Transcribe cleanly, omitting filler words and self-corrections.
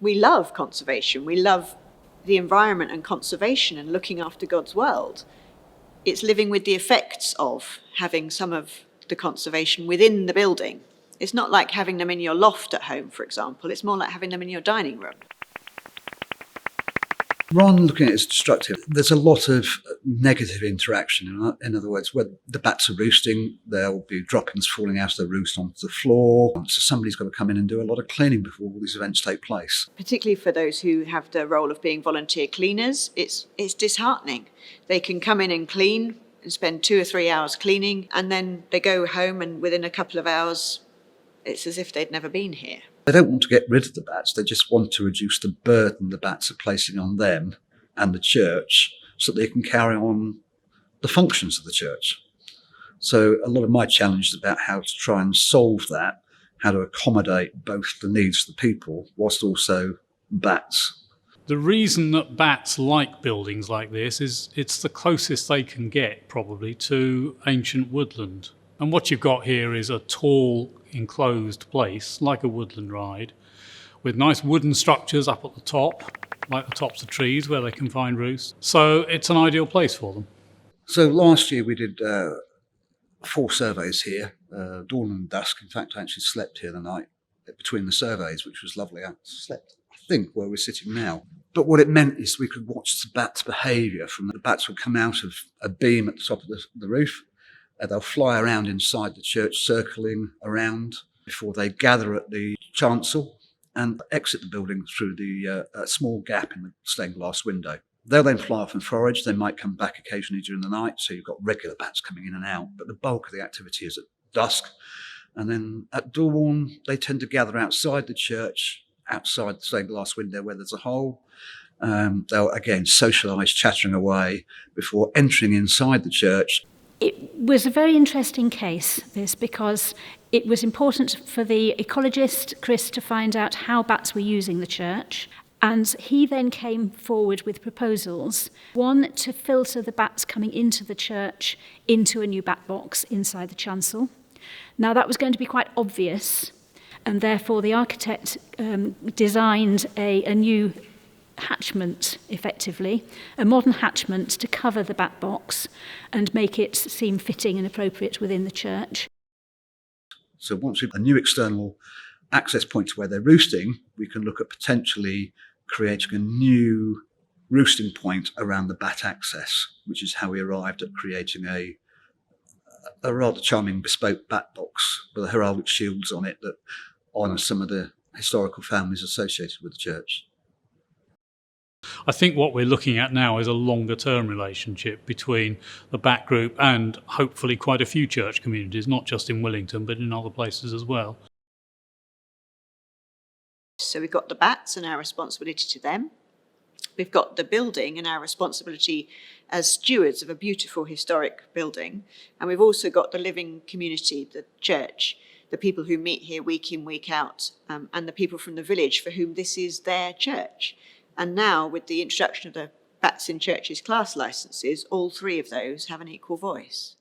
We love conservation. We love the environment and conservation and looking after God's world. It's living with the effects of having some of the conservation within the building. It's not like having them in your loft at home, for example. It's more like having them in your dining room. Rather than looking at it as destructive, there's a lot of negative interaction. In other words, when the bats are roosting, there will be droppings falling out of the roost onto the floor. So somebody's got to come in and do a lot of cleaning before all these events take place. Particularly for those who have the role of being volunteer cleaners, it's disheartening. They can come in and clean and spend 2 or 3 hours cleaning, and then they go home and within a couple of hours, it's as if they'd never been here. They don't want to get rid of the bats, they just want to reduce the burden the bats are placing on them and the church so that they can carry on the functions of the church. So a lot of my challenge is about how to try and solve that, how to accommodate both the needs of the people whilst also bats. The reason that bats like buildings like this is it's the closest they can get probably to ancient woodland. And what you've got here is a tall enclosed place, like a woodland ride, with nice wooden structures up at the top, like the tops of trees where they can find roosts. So it's an ideal place for them. So last year we did 4 surveys here, dawn and dusk. In fact, I actually slept here the night between the surveys, which was lovely. I slept, I think, where we're sitting now. But what it meant is we could watch the bats' behaviour. The bats would come out of a beam at the top of the roof. They'll fly around inside the church, circling around before they gather at the chancel and exit the building through the small gap in the stained glass window. They'll then fly off and forage. They might come back occasionally during the night, so you've got regular bats coming in and out. But the bulk of the activity is at dusk. And then at dawn, they tend to gather outside the church, outside the stained glass window where there's a hole. They'll, again, socialise, chattering away before entering inside the church. It was a very interesting case, this, because it was important for the ecologist, Chris, to find out how bats were using the church. And he then came forward with proposals. One, to filter the bats coming into the church into a new bat box inside the chancel. Now, that was going to be quite obvious, and therefore the architect designed a new hatchment, effectively, a modern hatchment to cover the bat box and make it seem fitting and appropriate within the church. So once we've a new external access point to where they're roosting, we can look at potentially creating a new roosting point around the bat access, which is how we arrived at creating a rather charming bespoke bat box with heraldic shields on it that honour some of the historical families associated with the church. I think what we're looking at now is a longer term relationship between the bat group and hopefully quite a few church communities, not just in Willington but in other places as well. So we've got the bats and our responsibility to them. We've got the building and our responsibility as stewards of a beautiful historic building. And we've also got the living community, the church, the people who meet here week in, week out, and the people from the village for whom this is their church. And now, with the introduction of the Bats in Churches class licences, all 3 of those have an equal voice.